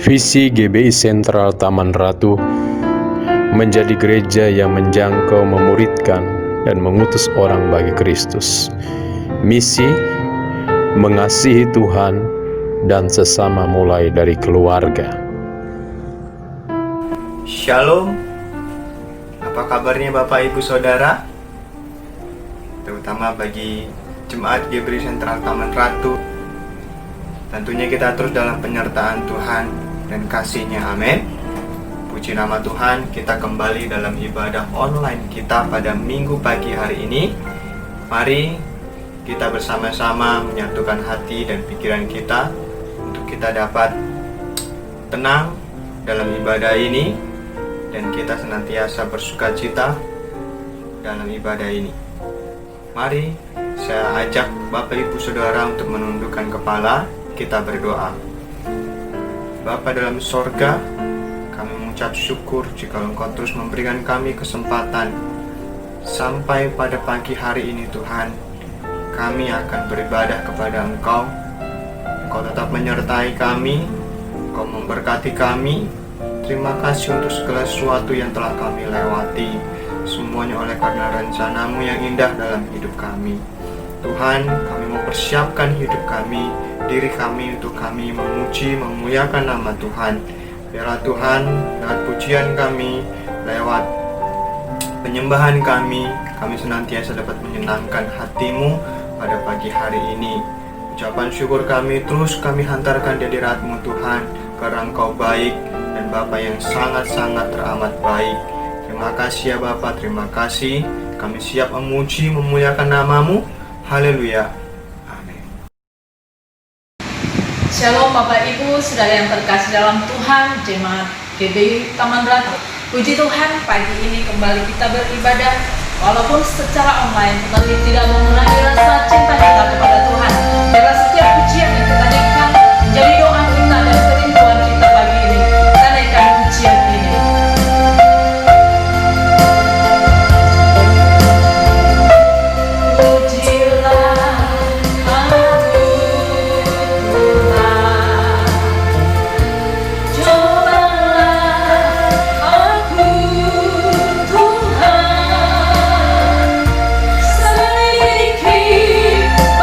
Visi GBI Sentral Taman Ratu menjadi gereja yang menjangkau, memuridkan, dan mengutus orang bagi Kristus. Misi mengasihi Tuhan dan sesama mulai dari keluarga. Shalom. Apa kabarnya Bapak Ibu Saudara? Terutama bagi Jemaat GBI Sentral Taman Ratu. Tentunya kita terus dalam penyertaan Tuhan dan kasih-Nya. Amin. Puji nama Tuhan, kita kembali dalam ibadah online kita pada minggu pagi hari ini. Mari kita bersama-sama menyatukan hati dan pikiran kita untuk kita dapat tenang dalam ibadah ini dan kita senantiasa bersukacita dalam ibadah ini. Mari saya ajak Bapak Ibu Saudara untuk menundukkan kepala, kita berdoa. Bapa dalam sorga, kami mengucap syukur jika Engkau terus memberikan kami kesempatan sampai pada pagi hari ini. Tuhan, kami akan beribadah kepada Engkau. Engkau tetap menyertai kami, Engkau memberkati kami. Terima kasih untuk segala sesuatu yang telah kami lewati, semuanya oleh karena rencana-Mu yang indah dalam hidup kami. Tuhan, kami mempersiapkan hidup kami, diri kami untuk kami memuji, memuliakan nama Tuhan. Biarlah Tuhan, lewat pujian kami, lewat penyembahan kami senantiasa dapat menyenangkan hati-Mu pada pagi hari ini. Ucapan syukur kami terus kami hantarkan di hadirat-Mu Tuhan, karena Engkau baik dan Bapa yang sangat-sangat teramat baik. Terima kasih ya Bapa, terima kasih. Kami siap memuji, memuliakan nama-Mu. Haleluya. Amin. Shalom Bapak Ibu, Saudara yang terkasih dalam Tuhan, Jemaat GBI Taman Ratu. Puji Tuhan, pagi ini kembali kita beribadah walaupun secara online, tetapi tidak mengurangi rasa cinta kita kepada Tuhan. Biarlah setiap pujian yang kita naikkan menjadi doa kita dan kerinduan kita pagi ini. Kita naikkan pujian ini. Keep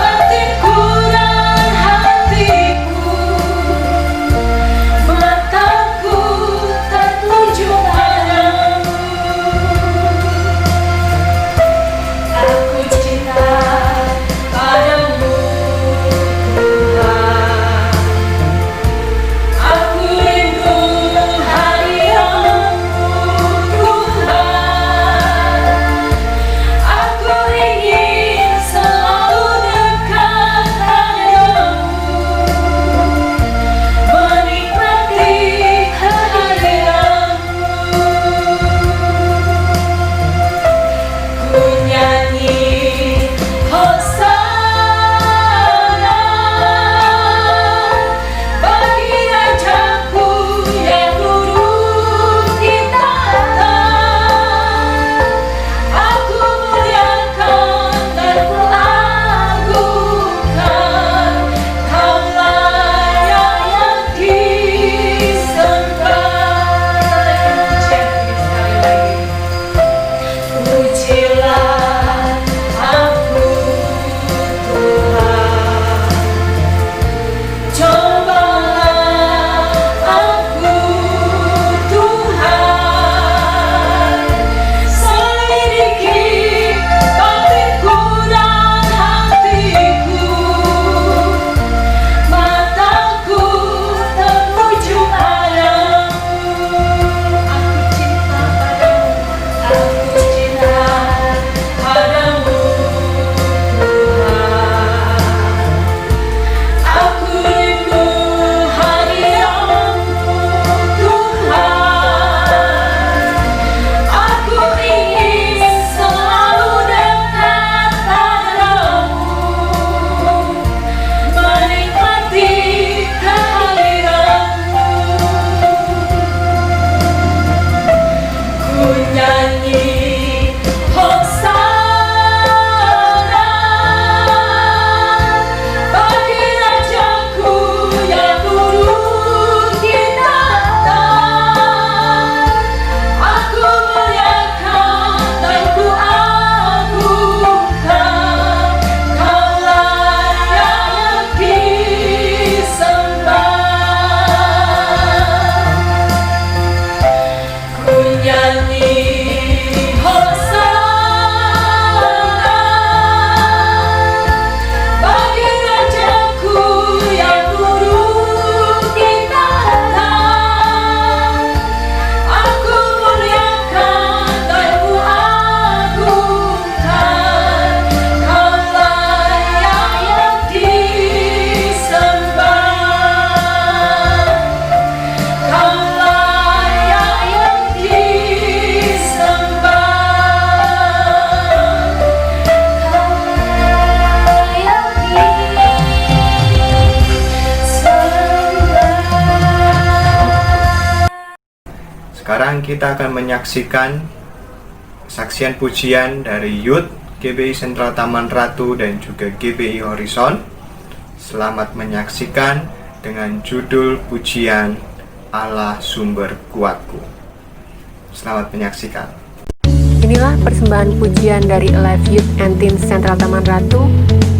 sekarang kita akan menyaksikan saksian pujian dari Youth GBI Sentral Taman Ratu dan juga GBI Horizon. Selamat menyaksikan dengan judul pujian Allah Sumber Kuatku. Selamat menyaksikan. Inilah persembahan pujian dari Alive Youth and Teens Sentral Taman Ratu.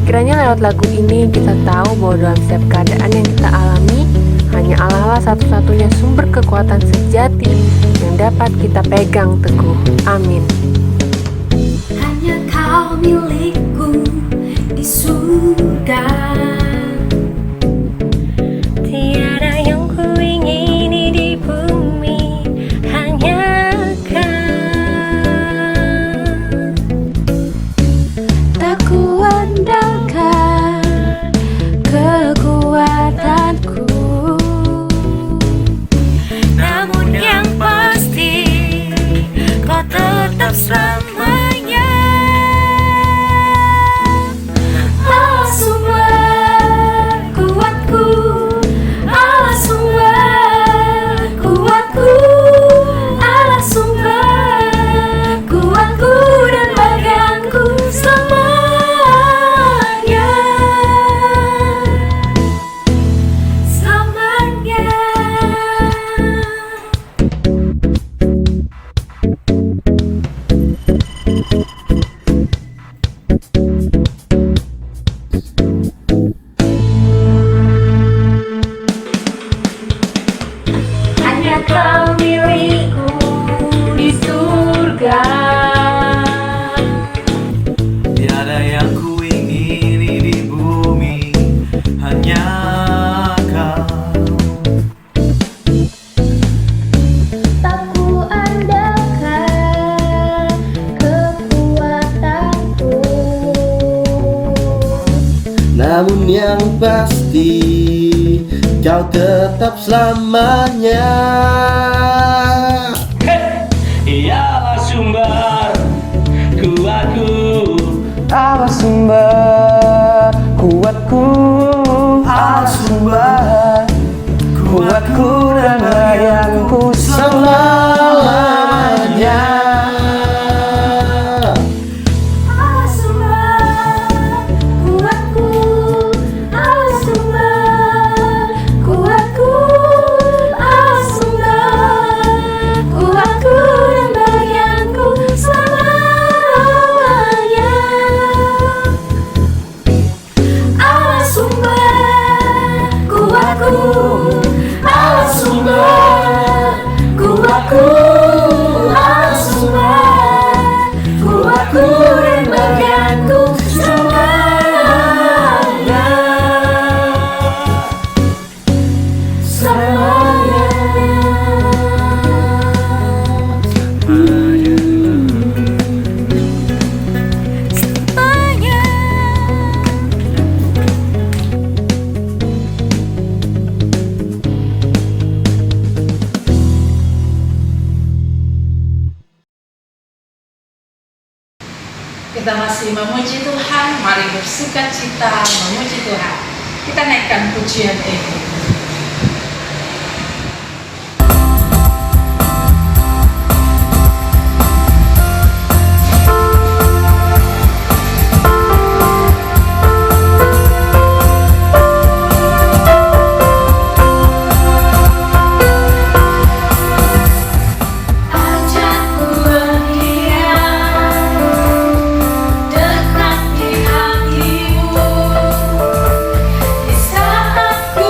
Kiranya lewat lagu ini kita tahu bahwa dalam setiap keadaan yang kita alami, hanya Allah lah satu-satunya sumber kekuatan sejati yang dapat kita pegang teguh. Amin. Hanya Kau milikku di surga. Tiada yang kuingini di bumi, hanya Kau. Tak kuandalkan kekuatanku, namun yang pasti Kau tetap selamanya. Allah sumber kuatku, Allah sumber kuatku, Allah sumber kuatku dan bagianku selamanya. Selamanya. Hanya Kau milikku di surga. Tiada yang kuingini di bumi, hanya Kau. Tak kuandalkan kekuatanku, Namun yang pasti Kau tetap selamanya. Ialah sumber kuatku, Allah sumber kuatku, Allah sumber kuatku dan bagianku selamanya. Allah sumber kuatku, Allah sumber kuatku, Allah sumber kuatku dan bagianku selamanya. Allah sumber kuatku, Allah sumber kuatku, Allah sumber kuatku dan bagianku selamanya. Selamanya. Selamanya. Kita masih memuji Tuhan, mari bersuka cita memuji Tuhan. Kita naikkan pujian ini. Ajakku berdiam dekat di hatimu, di saat ku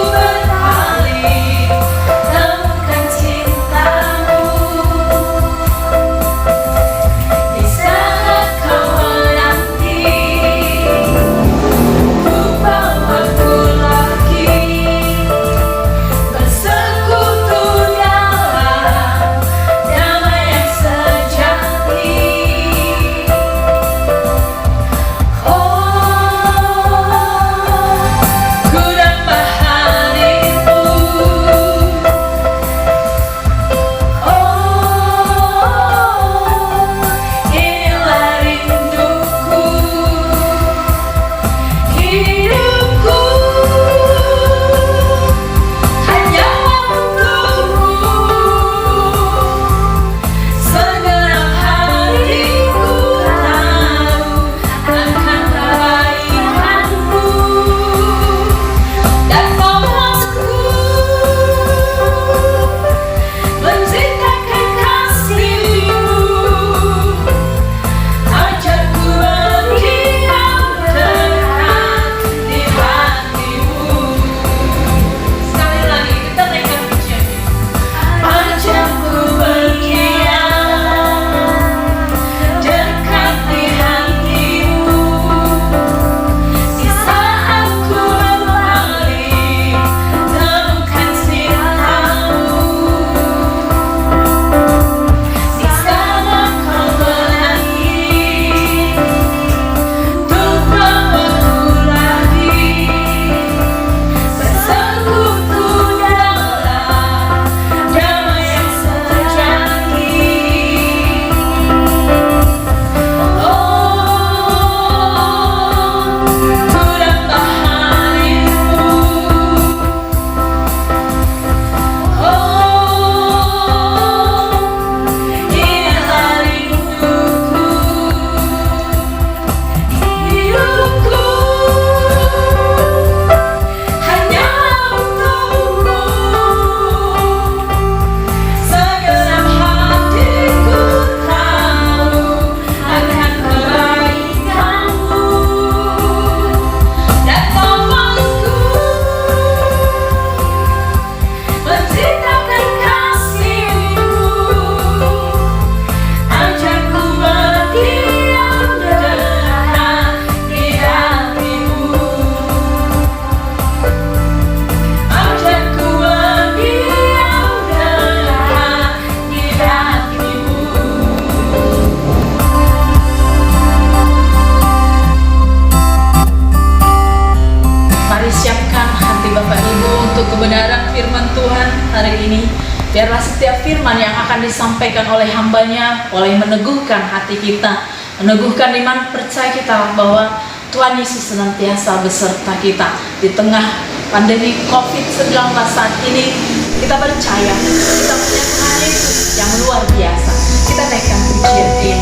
kebenaran firman Tuhan hari ini. Biarlah setiap firman yang akan disampaikan oleh hamba-Nya boleh meneguhkan hati kita, meneguhkan iman percaya kita bahwa Tuhan Yesus senantiasa beserta kita di tengah pandemi COVID-19 saat ini. Kita percaya kita punya Tuhan Yesus yang luar biasa. Kita naikkan pujian ini.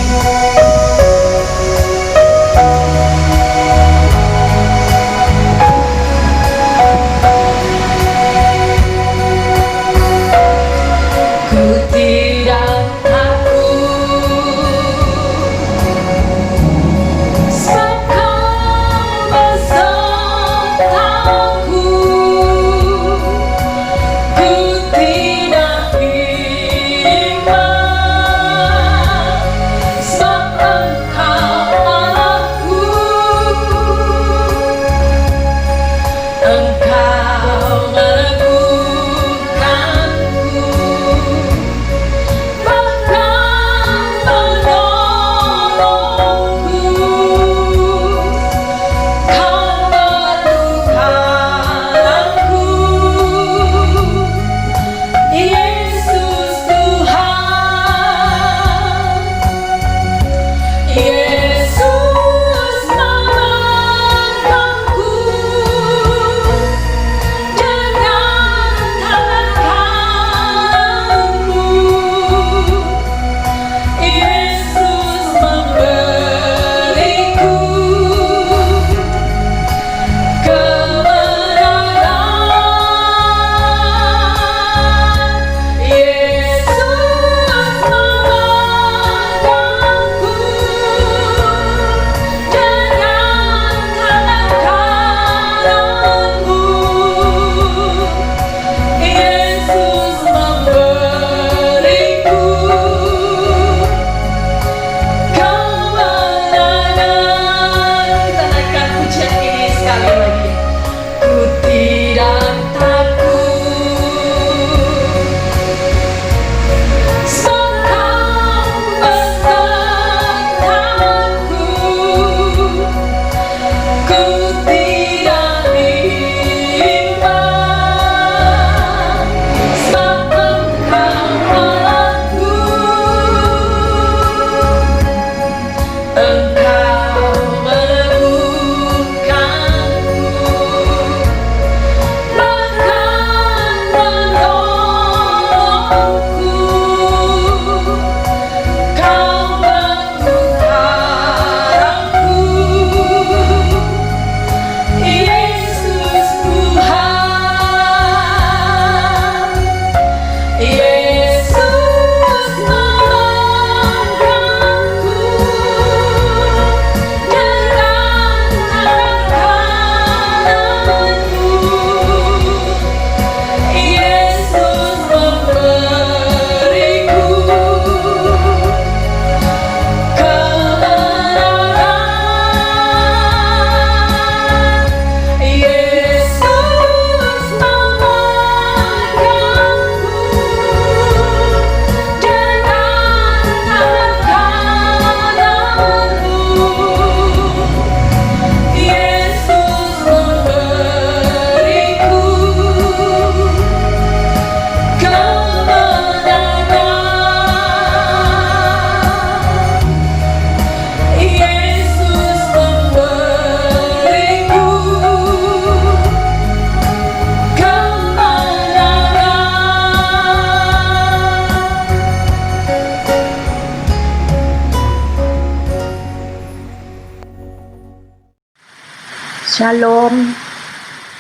Shalom,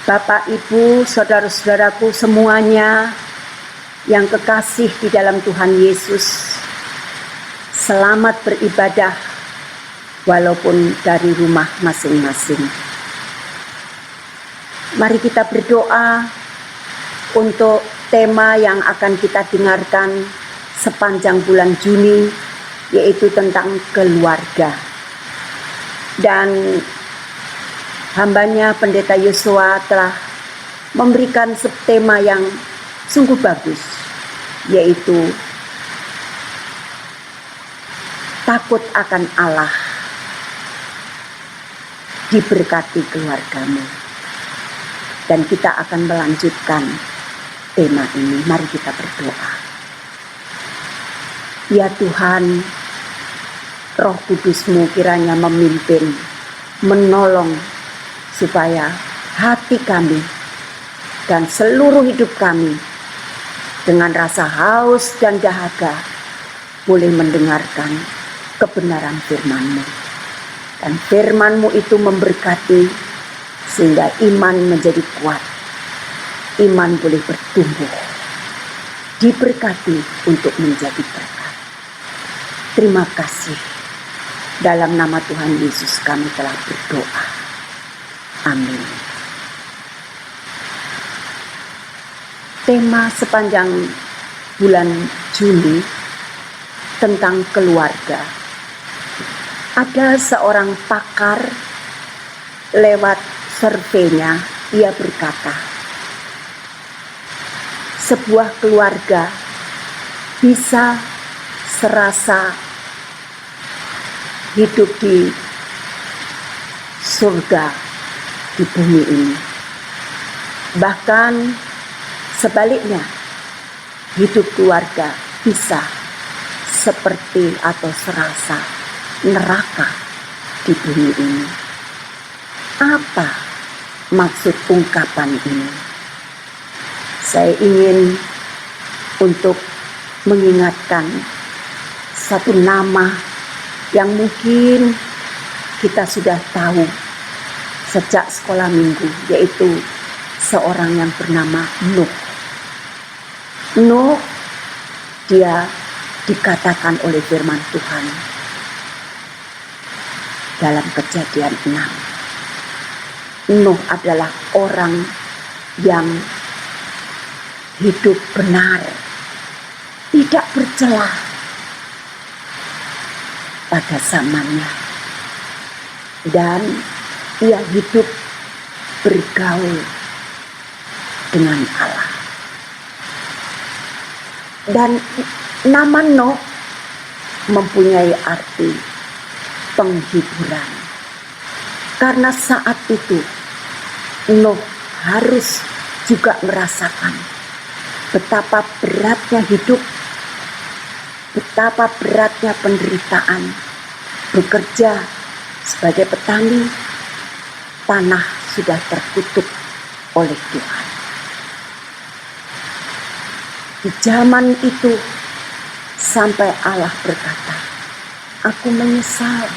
Bapak, Ibu, saudara-saudaraku semuanya yang kekasih di dalam Tuhan Yesus. Selamat beribadah walaupun dari rumah masing-masing. Mari kita berdoa untuk tema yang akan kita dengarkan sepanjang bulan Juni, yaitu tentang keluarga. Dan hambanya Pendeta Yosua telah memberikan subtema yang sungguh bagus, yaitu takut akan Allah, diberkati keluargamu. Dan kita akan melanjutkan tema ini. Mari kita berdoa. Ya Tuhan, Roh Kudus-Mu kiranya memimpin, menolong supaya hati kami dan seluruh hidup kami dengan rasa haus dan dahaga boleh mendengarkan kebenaran firman-Mu. Dan firman-Mu itu memberkati sehingga iman menjadi kuat. Iman boleh bertumbuh, diberkati untuk menjadi berkat. Terima kasih. Dalam nama Tuhan Yesus kami telah berdoa. Amin. Tema sepanjang bulan Juli tentang keluarga. Ada seorang pakar lewat surveinya, ia berkata, sebuah keluarga bisa serasa hidup di surga di bumi ini. Bahkan sebaliknya, hidup keluarga bisa seperti atau serasa neraka di bumi ini. Apa maksud ungkapan ini? Saya ingin untuk mengingatkan satu nama yang mungkin kita sudah tahu sejak sekolah minggu, yaitu seorang yang bernama Nuh. Nuh, dia dikatakan oleh firman Tuhan dalam Kejadian 6. Nuh adalah orang yang hidup benar, tidak bercela pada zamannya, dan ia hidup bergaul dengan Allah. Dan nama Nuh mempunyai arti penghiburan, karena saat itu Nuh harus juga merasakan betapa beratnya hidup, betapa beratnya penderitaan, bekerja sebagai petani, tanah sudah terkutuk oleh Tuhan. Di zaman itu sampai Allah berkata, aku menyesal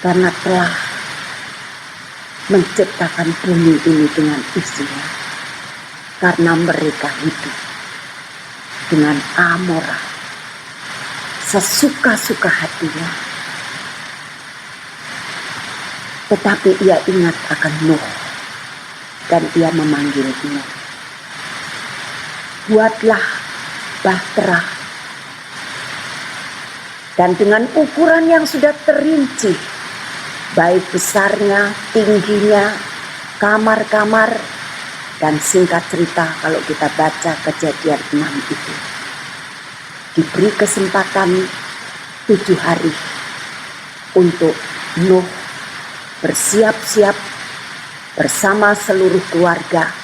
karena telah menciptakan bumi ini dengan isinya, karena mereka hidup dengan amoral, sesuka-suka hatinya. Tetapi ia ingat akan Nuh, dan ia memanggil Nuh, buatlah bahtera, dan dengan ukuran yang sudah terinci, baik besarnya, tingginya, kamar-kamar, dan singkat cerita kalau kita baca Kejadian 6 itu, diberi kesempatan 7 hari untuk Nuh bersiap-siap bersama seluruh keluarga,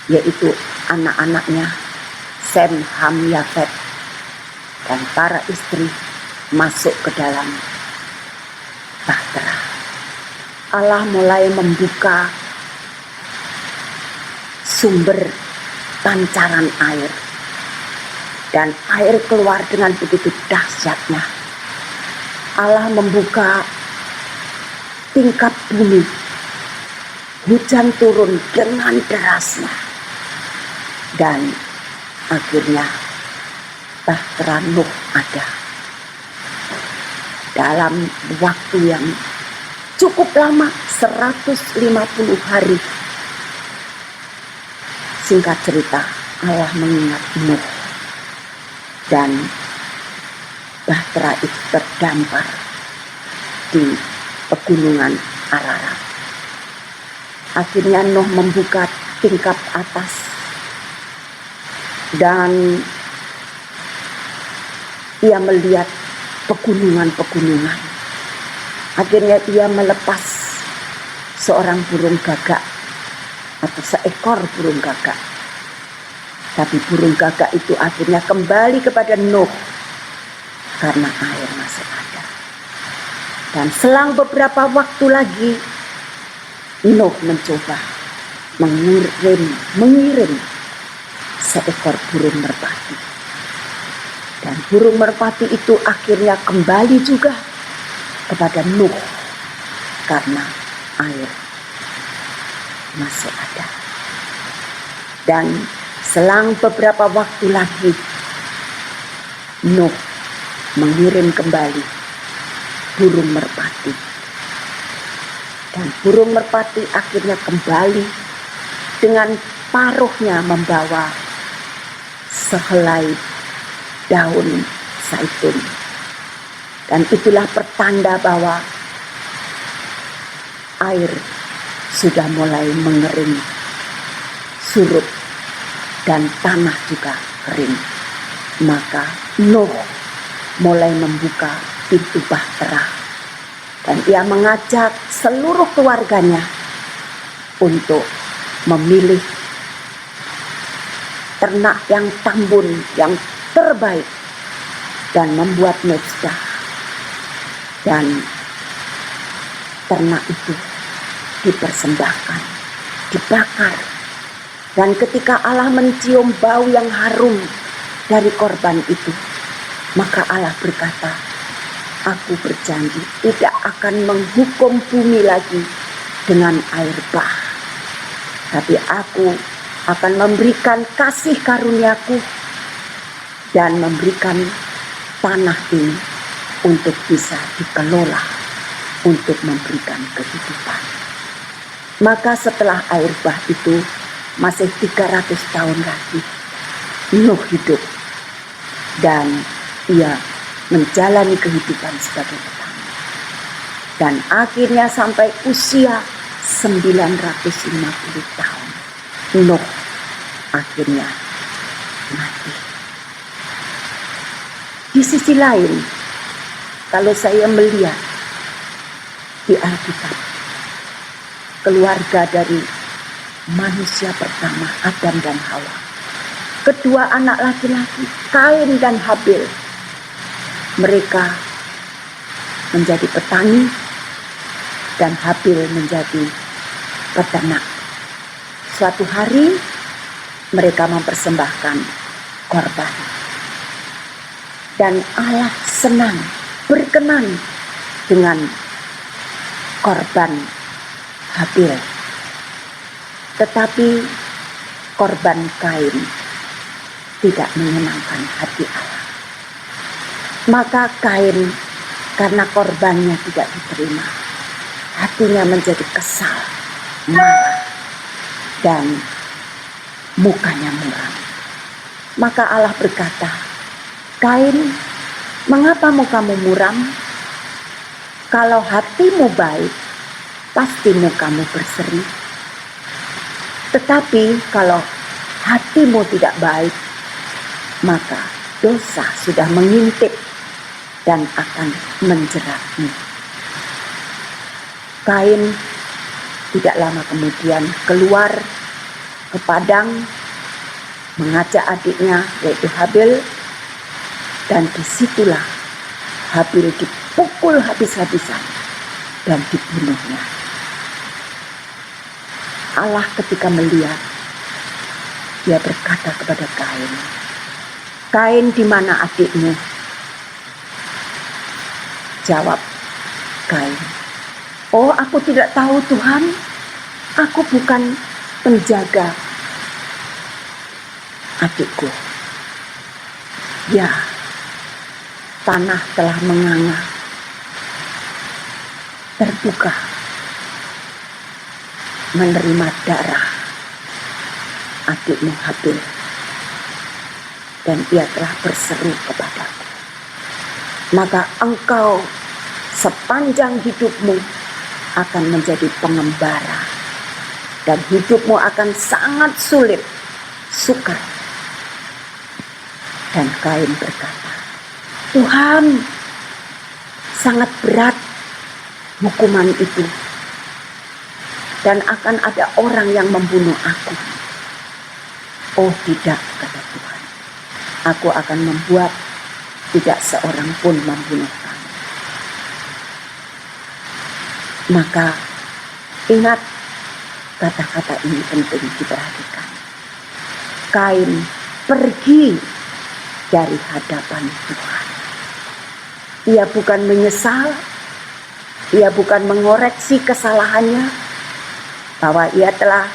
yaitu anak-anaknya Sem, Ham, Yafet, dan para istri masuk ke dalam bahtera. Allah mulai membuka sumber pancaran air, dan air keluar dengan begitu dahsyatnya. Allah membuka tingkap bumi, hujan turun dengan derasnya, dan akhirnya bahtera Nuh ada. Dalam waktu yang cukup lama, 150 hari, singkat cerita, Allah mengingat Nuh, dan bahtera itu terdampar di pegunungan Ararat. Akhirnya Nuh membuka tingkap atas, dan ia melihat pegunungan-pegunungan. Akhirnya ia melepas seorang burung gagak atau seekor burung gagak. Tapi burung gagak itu akhirnya kembali kepada Nuh karena air masih ada. Dan selang beberapa waktu lagi Nuh mencoba mengirim seekor burung merpati. Dan burung merpati itu akhirnya kembali juga kepada Nuh karena air masih ada. Dan selang beberapa waktu lagi Nuh mengirim kembali burung merpati. Dan burung merpati akhirnya kembali dengan paruhnya membawa sehelai daun zaitun. Dan itulah pertanda bahwa air sudah mulai mengering, surut, dan tanah juga kering. Maka Nuh mulai membuka pintu bahtera. Dan ia mengajak seluruh keluarganya untuk memilih ternak yang tambun, yang terbaik, dan membuat mezbah. Dan ternak itu dipersembahkan, dibakar. Dan ketika Allah mencium bau yang harum dari korban itu, maka Allah berkata, aku berjanji tidak akan menghukum bumi lagi dengan air bah. Tapi aku akan memberikan kasih karuniaku dan memberikan tanah ini untuk bisa dikelola, untuk memberikan kehidupan. Maka setelah air bah itu masih 300 tahun lagi Nuh hidup dan ia menjalani kehidupan sebagai petani. Dan akhirnya sampai usia 950 tahun Nuh akhirnya mati. Di sisi lain, kalau saya melihat di Alkitab, keluarga dari manusia pertama Adam dan Hawa, kedua anak laki-laki Kain dan Habil, mereka menjadi petani dan Habil menjadi peternak. Suatu hari mereka mempersembahkan korban. Dan Allah senang, berkenan dengan korban Habil. Tetapi korban Kain tidak menyenangkan hati Allah. Maka Kain karena korbannya tidak diterima, hatinya menjadi kesal, marah, dan mukanya muram. Maka Allah berkata, Kain, mengapa mukamu muram? Kalau hatimu baik, pasti mukamu berseri. Tetapi kalau hatimu tidak baik, maka dosa sudah mengintip dan akan menjeratmu. Kain tidak lama kemudian keluar ke padang mengajak adiknya yaitu Habil, dan disitulah Habil dipukul habis-habisan dan dibunuhnya. Allah ketika melihat, dia berkata kepada Kain, Kain, di mana adikmu? Jawab Kain, oh aku tidak tahu Tuhan, aku bukan penjaga adikku. Ya, tanah telah menganga, terbuka, menerima darah adikmu Habil, dan ia telah berseru kepadaku. Maka engkau sepanjang hidupmu akan menjadi pengembara, dan hidupmu akan sangat sulit, sukar. Dan Kain berkata, Tuhan, sangat berat hukuman itu. dan akan ada orang yang membunuh aku. Oh tidak, kata Tuhan, aku akan membuat tidak seorang pun membunuh kamu. Maka ingat, kata-kata ini penting diperhatikan. Kain pergi dari hadapan Tuhan. Ia bukan menyesal, ia bukan mengoreksi kesalahannya, bahwa ia telah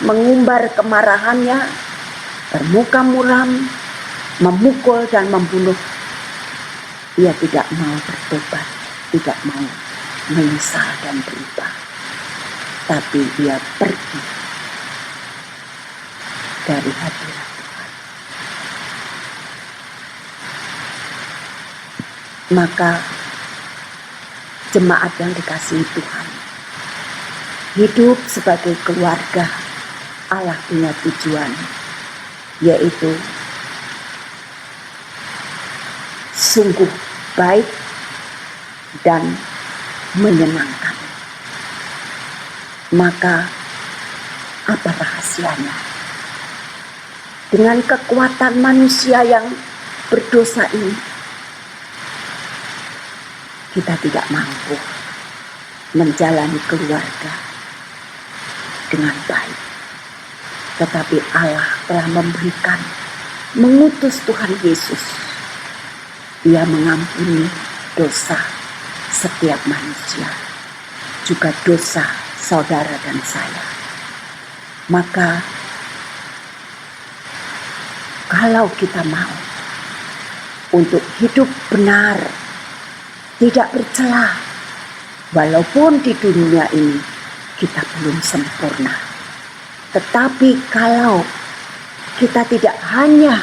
mengumbar kemarahannya, bermuka muram, memukul dan membunuh. Ia tidak mau bertobat, tidak mau menyesal dan berubah, tapi ia pergi dari hadirat Tuhan. Maka jemaat yang dikasihi Tuhan, hidup sebagai keluarga Allah punya tujuan, yaitu sungguh baik dan menyenangkan. Maka apa rahasianya? Dengan kekuatan manusia yang berdosa ini, kita tidak mampu menjalani keluarga dengan baik. Tetapi Allah telah mengutus Tuhan Yesus. Dia mengampuni dosa setiap manusia, juga dosa saudara dan saya. Maka kalau kita mau untuk hidup benar, tidak bercela, walaupun di dunia ini kita belum sempurna, tetapi kalau kita tidak hanya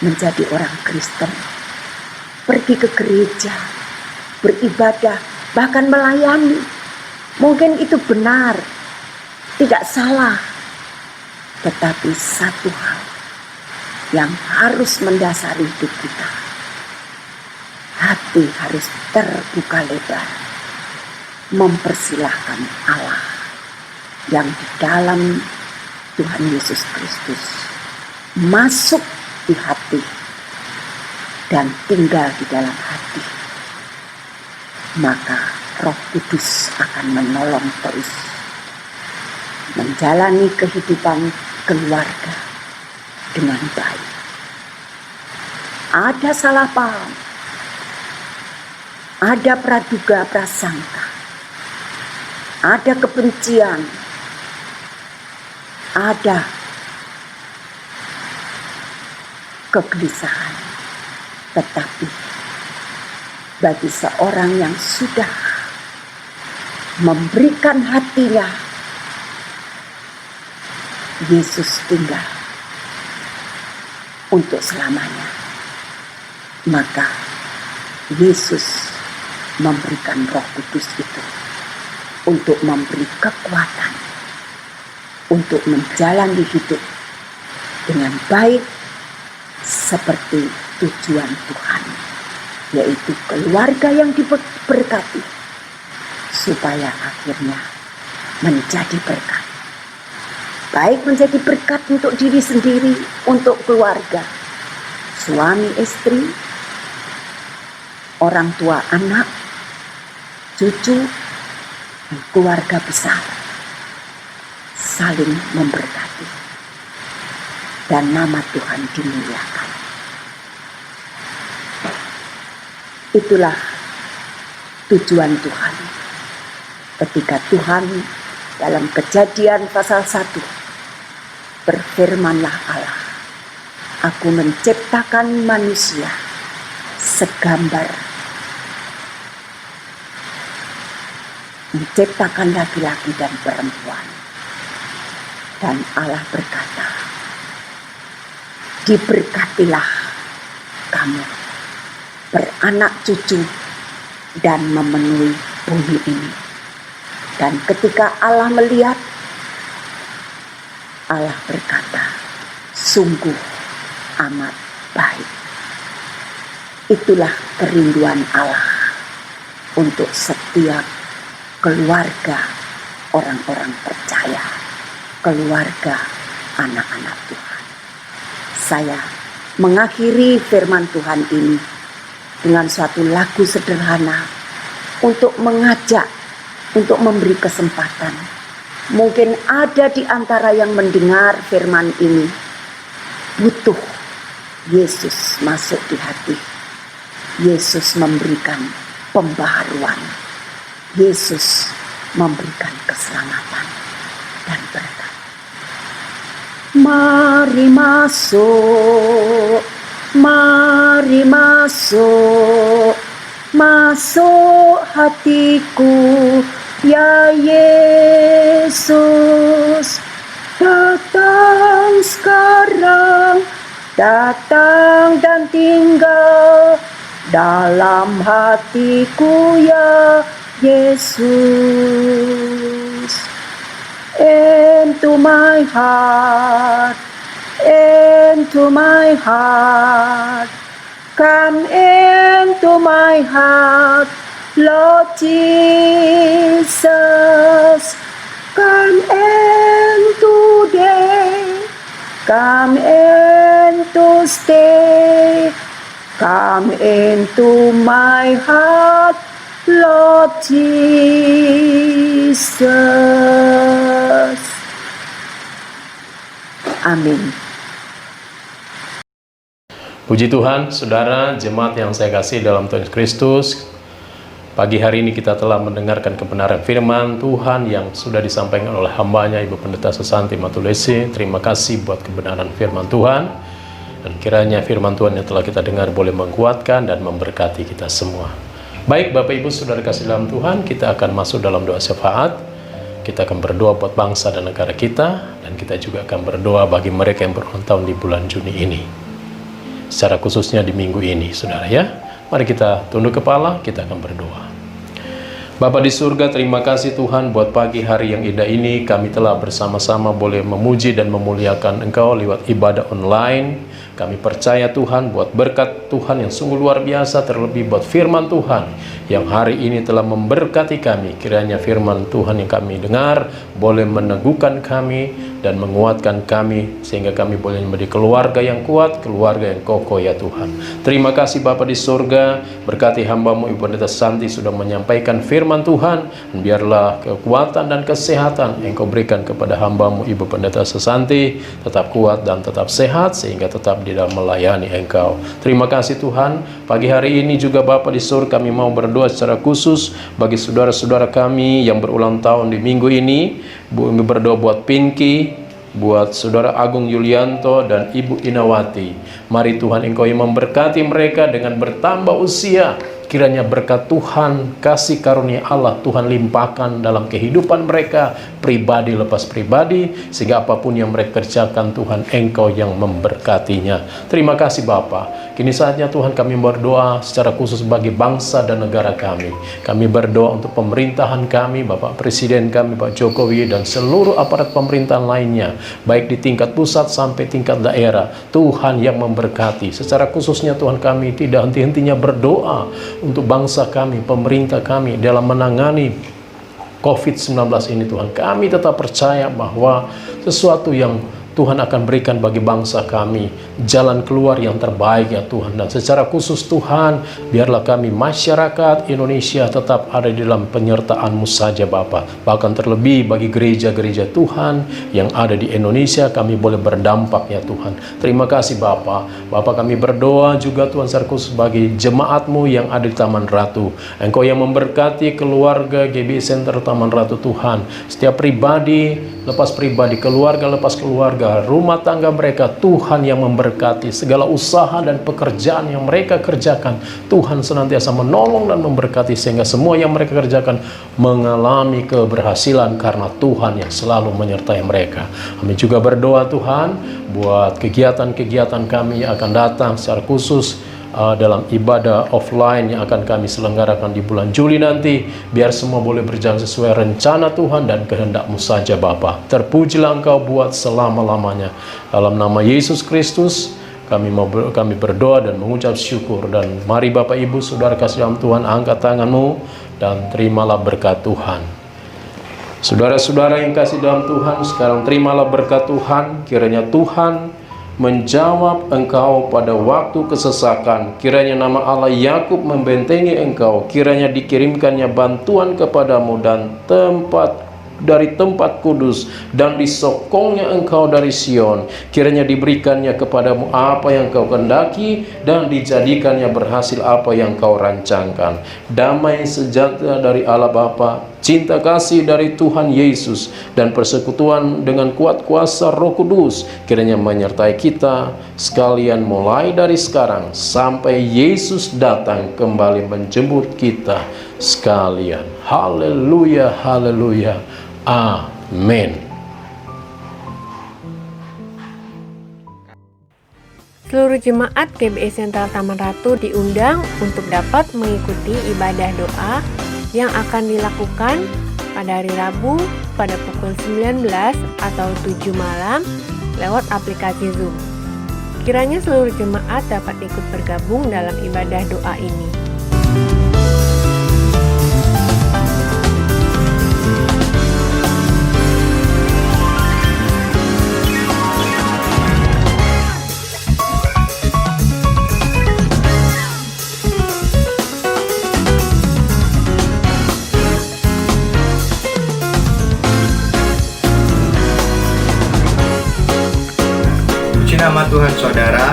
menjadi orang Kristen, pergi ke gereja, beribadah, bahkan melayani, mungkin itu benar, tidak salah. Tetapi satu hal yang harus mendasari hidup kita, hati harus terbuka lebar, mempersilahkan Allah yang di dalam Tuhan Yesus Kristus masuk di hati dan tinggal di dalam hati. Maka Roh Kudus akan menolong terus menjalani kehidupan keluarga dengan baik. Ada salah paham, ada praduga prasangka, ada kebencian, ada kegelisahan. Tetapi bagi seorang yang sudah memberikan hatinya, Yesus tinggal untuk selamanya, maka Yesus memberikan Roh Kudus itu untuk memberi kekuatan untuk menjalani hidup dengan baik seperti tujuan Tuhan, yaitu keluarga yang diberkati, supaya akhirnya menjadi berkat. Baik menjadi berkat untuk diri sendiri, untuk keluarga, suami istri, orang tua anak, cucu, dan keluarga besar, saling memberkati, dan nama Tuhan dimuliakan. Itulah tujuan Tuhan. Ketika Tuhan dalam Kejadian pasal 1 berfirmanlah Allah, aku menciptakan manusia segambar, menciptakan laki-laki dan perempuan. Dan Allah berkata, diberkatilah kamu, beranak cucu dan memenuhi bumi ini. Dan ketika Allah melihat, Allah berkata, sungguh amat baik. Itulah kerinduan Allah untuk setiap keluarga orang-orang percaya, keluarga, anak-anak Tuhan. Saya mengakhiri firman Tuhan ini dengan suatu lagu sederhana untuk mengajak, untuk memberi kesempatan. Mungkin ada di antara yang mendengar firman ini butuh Yesus masuk di hati. Yesus memberikan pembaharuan. Yesus memberikan keselamatan dan berkat. Mari masuk, mari masuk, masuk hatiku, ya Yesus. Datang sekarang, datang dan tinggal dalam hatiku, ya Yesus. Into my heart, into my heart, come into my heart, Lord Jesus. Come in today, come in to stay, come into my heart, Lord Jesus. Amin. Puji Tuhan, saudara jemaat yang saya kasih dalam Tuhan Kristus. Pagi hari ini kita telah mendengarkan kebenaran firman Tuhan yang sudah disampaikan oleh hambanya Ibu Pendeta Susanti Matulesi. Terima kasih buat kebenaran firman Tuhan. Dan kiranya firman Tuhan yang telah kita dengar boleh menguatkan dan memberkati kita semua. Baik Bapak Ibu Saudara kasih dalam Tuhan, kita akan masuk dalam doa syafaat. Kita akan berdoa buat bangsa dan negara kita. Dan kita juga akan berdoa bagi mereka yang berulang tahun di bulan Juni ini. Secara khususnya di minggu ini, saudara ya. Mari kita tunduk kepala, kita akan berdoa. Bapa di surga, terima kasih Tuhan buat pagi hari yang indah ini. Kami telah bersama-sama boleh memuji dan memuliakan Engkau lewat ibadah online. Kami percaya Tuhan buat berkat Tuhan yang sungguh luar biasa, terlebih buat firman Tuhan yang hari ini telah memberkati kami. Kiranya firman Tuhan yang kami dengar boleh meneguhkan kami dan menguatkan kami, sehingga kami boleh menjadi keluarga yang kuat, keluarga yang kokoh ya Tuhan. Terima kasih Bapa di surga, berkati hamba-Mu Ibu Pendeta Santi sudah menyampaikan firman Tuhan. Biarlah kekuatan dan kesehatan Engkau berikan kepada hamba-Mu Ibu Pendeta Susanti, tetap kuat dan tetap sehat, sehingga tetap di dalam melayani Engkau. Terima kasih Tuhan. Pagi hari ini juga Bapa di surga, kami mau berdoa secara khusus bagi saudara-saudara kami yang berulang tahun di minggu ini. Berdoa buat Pinky, buat Saudara Agung Yulianto dan Ibu Inawati. Mari Tuhan Engkau yang memberkati mereka dengan bertambah usia. Kiranya berkat Tuhan, kasih karunia Allah Tuhan limpahkan dalam kehidupan mereka, pribadi lepas pribadi, sehingga apapun yang mereka kerjakan Tuhan Engkau yang memberkatinya. Terima kasih Bapa. Kini saatnya Tuhan kami berdoa secara khusus bagi bangsa dan negara kami. Kami berdoa untuk pemerintahan kami, Bapak Presiden kami, Pak Jokowi, dan seluruh aparat pemerintahan lainnya, baik di tingkat pusat sampai tingkat daerah. Tuhan yang memberkati. Secara khususnya Tuhan kami tidak henti-hentinya berdoa untuk bangsa kami, pemerintah kami dalam menangani COVID-19 ini Tuhan. Kami tetap percaya bahwa sesuatu yang Tuhan akan berikan bagi bangsa kami, jalan keluar yang terbaik ya Tuhan. Dan secara khusus Tuhan, biarlah kami masyarakat Indonesia tetap ada di dalam penyertaan-Mu saja Bapa. Bahkan terlebih bagi gereja-gereja Tuhan yang ada di Indonesia, kami boleh berdampak ya Tuhan. Terima kasih Bapa. Bapa kami berdoa juga Tuhan secara khusus bagi jemaat-Mu yang ada di Taman Ratu. Engkau yang memberkati keluarga GBI Center Taman Ratu Tuhan. Setiap pribadi, lepas pribadi, keluarga lepas keluarga, rumah tangga mereka, Tuhan yang memberkati segala usaha dan pekerjaan yang mereka kerjakan. Tuhan senantiasa menolong dan memberkati sehingga semua yang mereka kerjakan mengalami keberhasilan karena Tuhan yang selalu menyertai mereka. Kami juga berdoa Tuhan buat kegiatan-kegiatan kami yang akan datang secara khusus dalam ibadah offline yang akan kami selenggarakan di bulan Juli nanti. Biar semua boleh berjalan sesuai rencana Tuhan dan kehendak-Mu saja Bapa. Terpujilah Engkau buat selama-lamanya. Dalam nama Yesus Kristus kami berdoa dan mengucap syukur. Dan mari Bapak Ibu Saudara kasih dalam Tuhan, angkat tanganmu dan terimalah berkat Tuhan. Saudara-saudara yang kasih dalam Tuhan, sekarang terimalah berkat Tuhan. Kiranya Tuhan menjawab engkau pada waktu kesesakan. Kiranya nama Allah Yakub membentengi engkau. Kiranya dikirimkannya bantuan kepadamu dan dari tempat kudus, dan disokongnya engkau dari Sion. Kiranya diberikannya kepadamu apa yang kau kehendaki, dan dijadikannya berhasil apa yang kau rancangkan. Damai sejahtera dari Allah Bapa, cinta kasih dari Tuhan Yesus, dan persekutuan dengan kuat kuasa Roh Kudus kiranya menyertai kita sekalian mulai dari sekarang sampai Yesus datang kembali menjemput kita sekalian. Haleluya, haleluya. Amin. Seluruh jemaat GBI Sentral Taman Ratu diundang untuk dapat mengikuti ibadah doa yang akan dilakukan pada hari Rabu pada pukul 19 atau 7 malam lewat aplikasi Zoom. Kiranya seluruh jemaat dapat ikut bergabung dalam ibadah doa ini. Nama Tuhan saudara,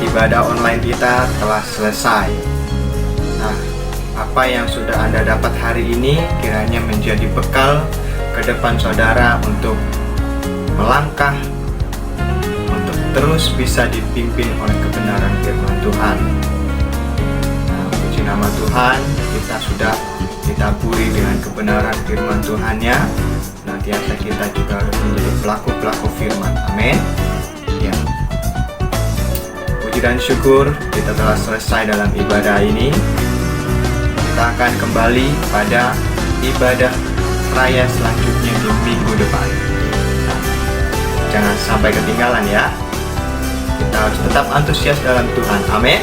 ibadah online kita telah selesai. Nah, apa yang sudah Anda dapat hari ini kiranya menjadi bekal ke depan saudara untuk melangkah, untuk terus bisa dipimpin oleh kebenaran firman Tuhan. Nah, puji nama Tuhan, kita sudah ditaburi dengan kebenaran firman Tuhan-Nya. Nantiasa kita juga harus menjadi pelaku-pelaku firman. Amin. Ya. Puji dan syukur kita telah selesai dalam ibadah ini. Kita akan kembali pada ibadah raya selanjutnya di minggu depan. Nah, jangan sampai ketinggalan ya. Kita harus tetap antusias dalam Tuhan. Amin.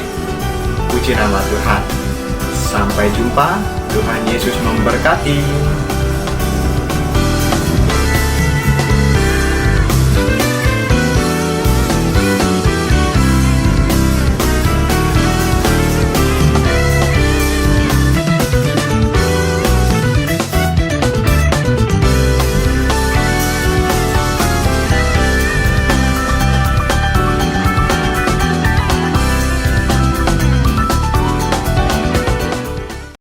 Puji nama Tuhan. Sampai jumpa. Tuhan Yesus memberkati.